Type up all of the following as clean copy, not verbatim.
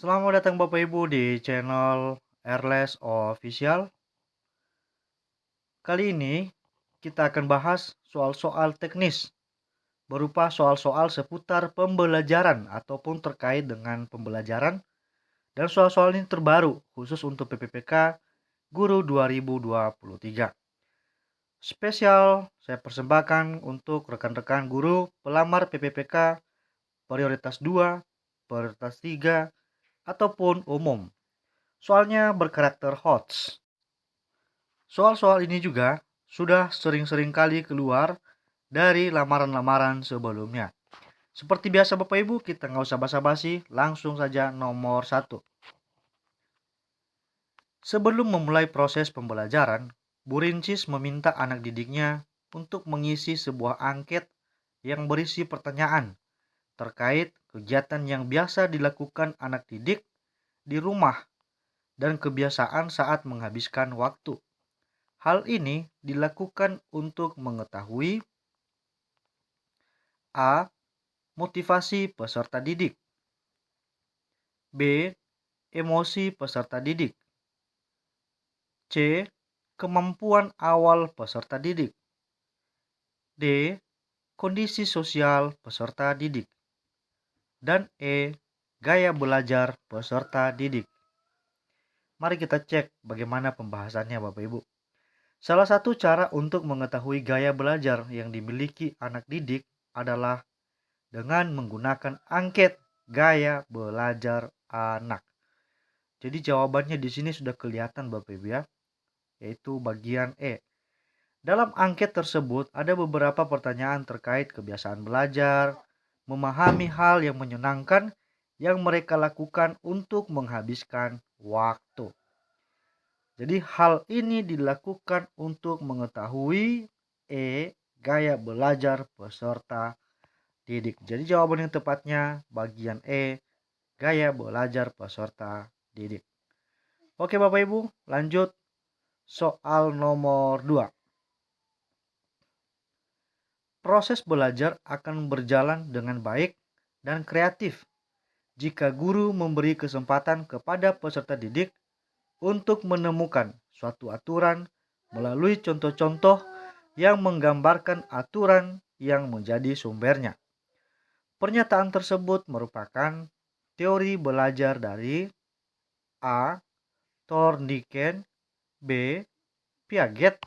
Selamat datang Bapak Ibu di channel Airless Official. Kali ini kita akan bahas soal-soal teknis berupa soal-soal seputar pembelajaran ataupun terkait dengan pembelajaran, dan soal-soal ini terbaru khusus untuk PPPK Guru 2023. Spesial saya persembahkan untuk rekan-rekan guru pelamar PPPK prioritas 2, prioritas 3 ataupun umum. Soalnya berkarakter HOTS. Soal-soal ini juga sudah sering-sering kali keluar dari lamaran-lamaran sebelumnya. Seperti biasa Bapak Ibu, kita nggak usah basa-basi, langsung saja nomor 1. Sebelum memulai proses pembelajaran, Bu Rincis meminta anak didiknya untuk mengisi sebuah angket yang berisi pertanyaan terkait kegiatan yang biasa dilakukan anak didik di rumah dan kebiasaan saat menghabiskan waktu. Hal ini dilakukan untuk mengetahui A. Motivasi peserta didik, B. Emosi peserta didik, C. Kemampuan awal peserta didik, D. Kondisi sosial peserta didik, dan E. Gaya belajar peserta didik. Mari kita cek bagaimana pembahasannya Bapak Ibu. Salah satu cara untuk mengetahui gaya belajar yang dimiliki anak didik adalah dengan menggunakan angket gaya belajar anak. Jadi jawabannya di sini sudah kelihatan Bapak Ibu ya, yaitu bagian E. Dalam angket tersebut ada beberapa pertanyaan terkait kebiasaan belajar, memahami hal yang menyenangkan yang mereka lakukan untuk menghabiskan waktu. Jadi hal ini dilakukan untuk mengetahui gaya belajar peserta didik. Jadi jawaban yang tepatnya bagian E, gaya belajar peserta didik. Oke Bapak Ibu, lanjut soal nomor 2. Proses belajar akan berjalan dengan baik dan kreatif jika guru memberi kesempatan kepada peserta didik untuk menemukan suatu aturan melalui contoh-contoh yang menggambarkan aturan yang menjadi sumbernya. Pernyataan tersebut merupakan teori belajar dari A. Thorndike, B. Piaget,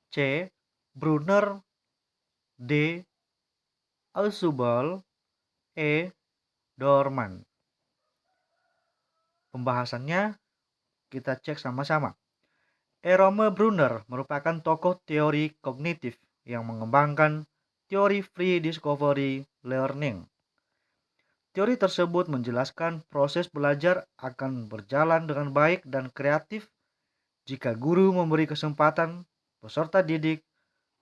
C. Brunner, D. Ausubel, E. Dorman. Pembahasannya kita cek sama-sama. Jerome Brunner merupakan tokoh teori kognitif yang mengembangkan teori free discovery learning. Teori tersebut menjelaskan proses belajar akan berjalan dengan baik dan kreatif jika guru memberi kesempatan peserta didik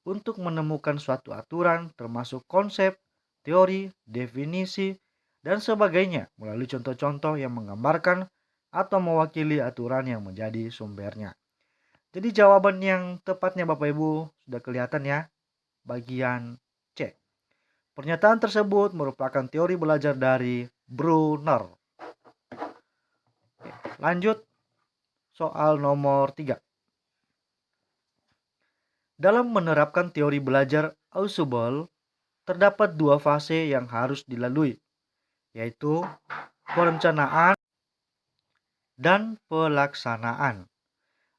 untuk menemukan suatu aturan termasuk konsep, teori, definisi, dan sebagainya melalui contoh-contoh yang menggambarkan atau mewakili aturan yang menjadi sumbernya. Jadi jawaban yang tepatnya Bapak Ibu sudah kelihatan ya, bagian C. Pernyataan tersebut merupakan teori belajar dari Brunner. Lanjut soal nomor 3. Dalam menerapkan teori belajar Ausubel, terdapat dua fase yang harus dilalui, yaitu perencanaan dan pelaksanaan.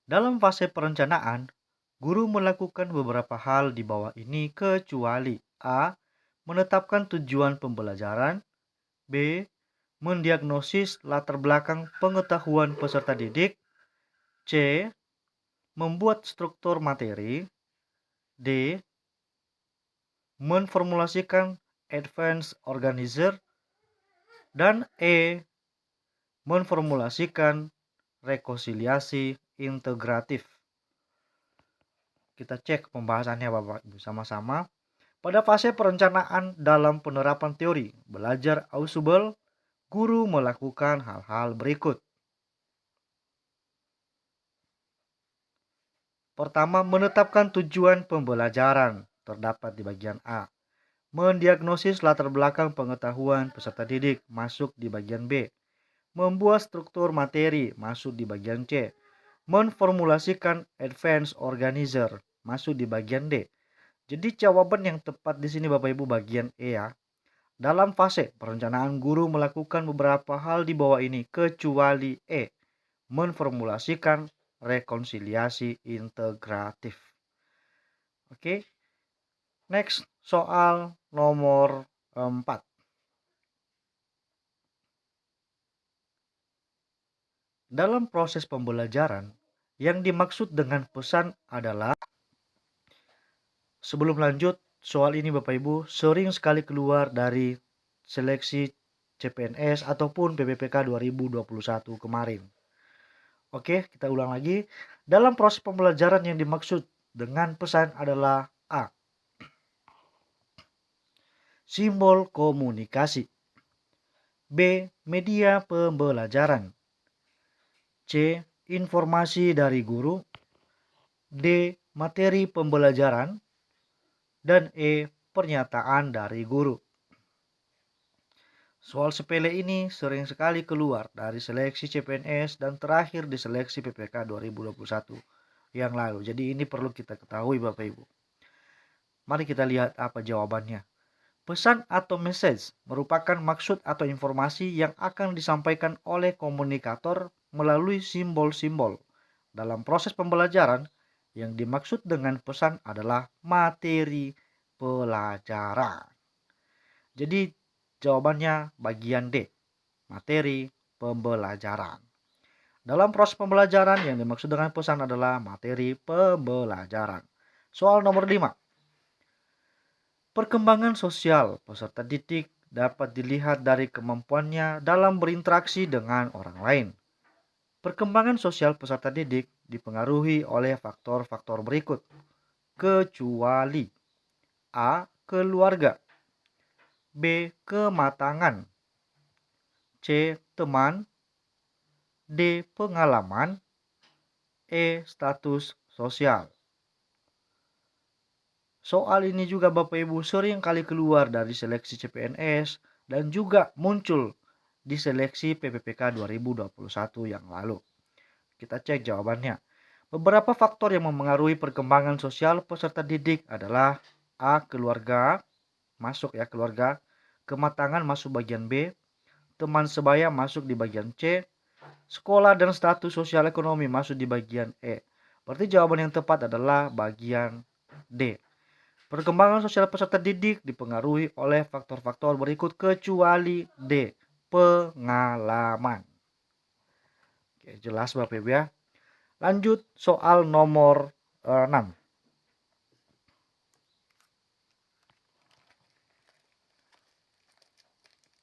Dalam fase perencanaan, guru melakukan beberapa hal di bawah ini kecuali A. Menetapkan tujuan pembelajaran, B. Mendiagnosis latar belakang pengetahuan peserta didik, C. Membuat struktur materi, D. Menformulasikan advanced organizer, dan E. Menformulasikan rekonsiliasi integratif. Kita cek pembahasannya Bapak Ibu sama-sama. Pada fase perencanaan dalam penerapan teori belajar Ausubel, guru melakukan hal-hal berikut. Pertama, menetapkan tujuan pembelajaran, terdapat di bagian A. Mendiagnosis latar belakang pengetahuan peserta didik, masuk di bagian B. Membuat struktur materi masuk di bagian C. Menformulasikan advance organizer masuk di bagian D. Jadi jawaban yang tepat di sini Bapak Ibu bagian E ya. Dalam fase perencanaan guru melakukan beberapa hal di bawah ini kecuali E. Menformulasikan rekonsiliasi integratif. Oke. Next, soal nomor 4. Dalam proses pembelajaran, yang dimaksud dengan pesan adalah, sebelum lanjut, soal ini Bapak Ibu sering sekali keluar dari seleksi CPNS ataupun PPPK 2021 kemarin. Oke, kita ulang lagi. Dalam proses pembelajaran yang dimaksud dengan pesan adalah A. Simbol komunikasi. B. Media pembelajaran. C. Informasi dari guru. D. Materi pembelajaran. Dan E. Pernyataan dari guru. Soal sepele ini sering sekali keluar dari seleksi CPNS dan terakhir di seleksi PPK 2021 yang lalu. Jadi ini perlu kita ketahui Bapak Ibu. Mari kita lihat apa jawabannya. Pesan atau message merupakan maksud atau informasi yang akan disampaikan oleh komunikator melalui simbol-simbol. Dalam proses pembelajaran, yang dimaksud dengan pesan adalah materi pelajaran. Jadi jawabannya bagian D, materi pembelajaran. Dalam proses pembelajaran yang dimaksud dengan pesan adalah materi pembelajaran. Soal nomor 5. Perkembangan sosial peserta didik dapat dilihat dari kemampuannya dalam berinteraksi dengan orang lain. Perkembangan sosial peserta didik dipengaruhi oleh faktor-faktor berikut, kecuali A. Keluarga, B. Kematangan, C. Teman, D. Pengalaman, E. Status sosial. Soal ini juga Bapak Ibu sering kali keluar dari seleksi CPNS dan juga muncul di seleksi PPPK 2021 yang lalu. Kita cek jawabannya. Beberapa faktor yang memengaruhi perkembangan sosial peserta didik adalah A. Keluarga, masuk ya keluarga. Kematangan masuk bagian B. Teman sebaya masuk di bagian C. Sekolah dan status sosial ekonomi masuk di bagian E. Berarti jawaban yang tepat adalah bagian D. Perkembangan sosial peserta didik dipengaruhi oleh faktor-faktor berikut kecuali D. Pengalaman. Oke, jelas Bapak Ibu ya. Lanjut soal nomor 6.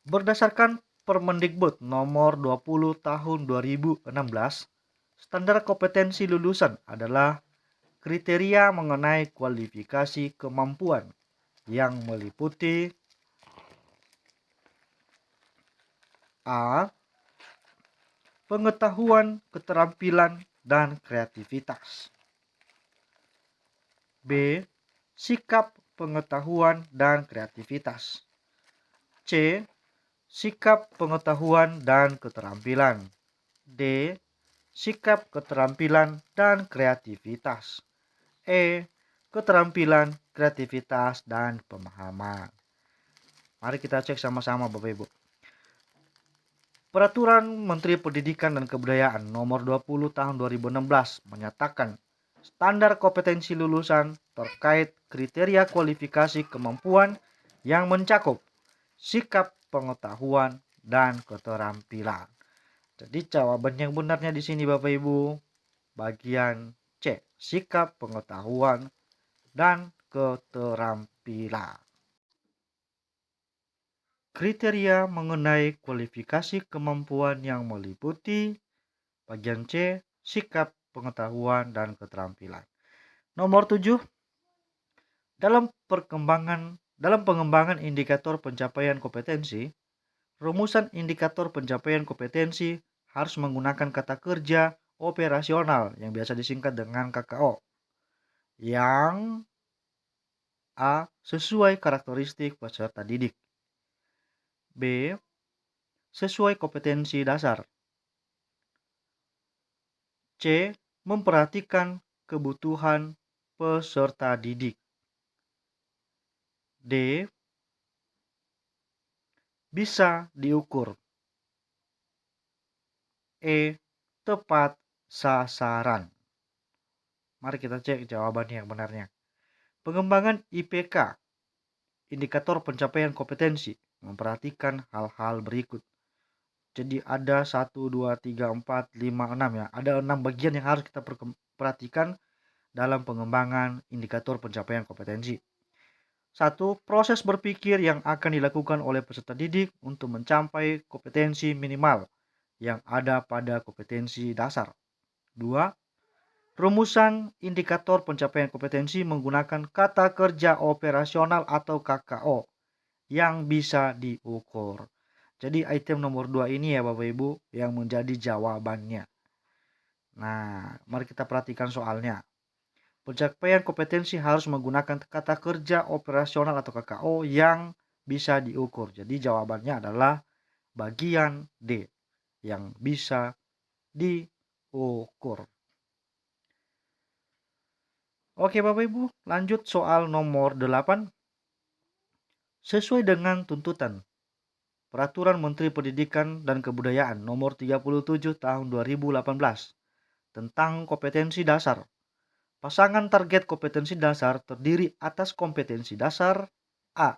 Berdasarkan Permendikbud nomor 20 tahun 2016, standar kompetensi lulusan adalah kriteria mengenai kualifikasi kemampuan yang meliputi A. Pengetahuan, keterampilan, dan kreativitas. B. Sikap, pengetahuan, dan kreativitas. C. Sikap, pengetahuan, dan keterampilan. D. Sikap, keterampilan, dan kreativitas. E. Keterampilan, kreativitas, dan pemahaman. Mari kita cek sama-sama Bapak Ibu. Peraturan Menteri Pendidikan dan Kebudayaan nomor 20 tahun 2016 menyatakan standar kompetensi lulusan terkait kriteria kualifikasi kemampuan yang mencakup sikap, pengetahuan, dan keterampilan. Jadi jawaban yang benarnya di sini Bapak Ibu bagian C, sikap, pengetahuan, dan keterampilan. Kriteria mengenai kualifikasi kemampuan yang meliputi bagian C, sikap, pengetahuan, dan keterampilan. Nomor 7. Dalam pengembangan indikator pencapaian kompetensi, rumusan indikator pencapaian kompetensi harus menggunakan kata kerja operasional yang biasa disingkat dengan KKO. Yang A. Sesuai karakteristik peserta didik. B. sesuai kompetensi dasar. C. Memperhatikan kebutuhan peserta didik. D. Bisa diukur. E. Tepat sasaran. Mari kita cek jawabannya yang benarnya. Pengembangan IPK, indikator pencapaian kompetensi, memperhatikan hal-hal berikut. Jadi ada 1, 2, 3, 4, 5, 6 ya. Ada 6 bagian yang harus kita perhatikan dalam pengembangan indikator pencapaian kompetensi. 1. Proses berpikir yang akan dilakukan oleh peserta didik untuk mencapai kompetensi minimal yang ada pada kompetensi dasar. 2. Rumusan indikator pencapaian kompetensi menggunakan kata kerja operasional atau KKO yang bisa diukur. Jadi item nomor 2 ini ya Bapak Ibu yang menjadi jawabannya. Nah, mari kita perhatikan soalnya. Pencapaian kompetensi harus menggunakan kata kerja operasional atau KKO yang bisa diukur. Jadi jawabannya adalah bagian D yang bisa diukur. Oke Bapak Ibu, lanjut soal nomor 8. Sesuai dengan tuntutan Peraturan Menteri Pendidikan dan Kebudayaan nomor 37 tahun 2018 tentang kompetensi dasar. Pasangan target kompetensi dasar terdiri atas kompetensi dasar A.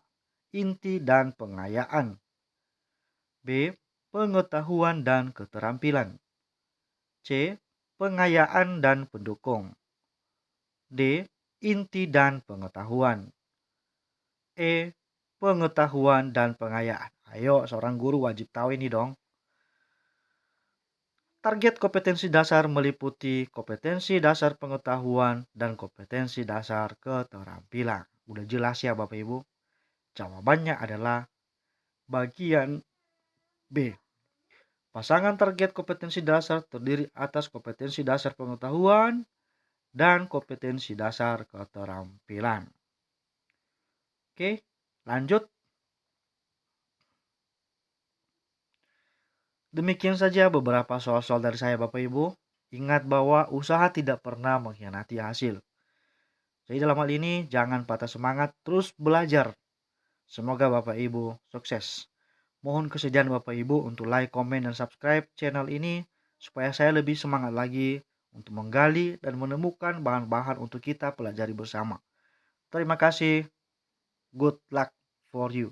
Inti dan pengayaan. B. Pengetahuan dan keterampilan. C. Pengayaan dan pendukung. D. Inti dan pengetahuan. E. Pengetahuan dan pengayaan. Ayo, seorang guru wajib tahu ini dong. Target kompetensi dasar meliputi kompetensi dasar pengetahuan dan kompetensi dasar keterampilan. Udah jelas ya Bapak Ibu? Jawabannya adalah bagian B. Pasangan target kompetensi dasar terdiri atas kompetensi dasar pengetahuan dan kompetensi dasar keterampilan. Oke, lanjut. Demikian saja beberapa soal-soal dari saya Bapak Ibu. Ingat bahwa usaha tidak pernah mengkhianati hasil. Jadi dalam hal ini jangan patah semangat, terus belajar. Semoga Bapak Ibu sukses. Mohon kesediaan Bapak Ibu untuk like, komen, dan subscribe channel ini supaya saya lebih semangat lagi untuk menggali dan menemukan bahan-bahan untuk kita pelajari bersama. Terima kasih. Good luck for you.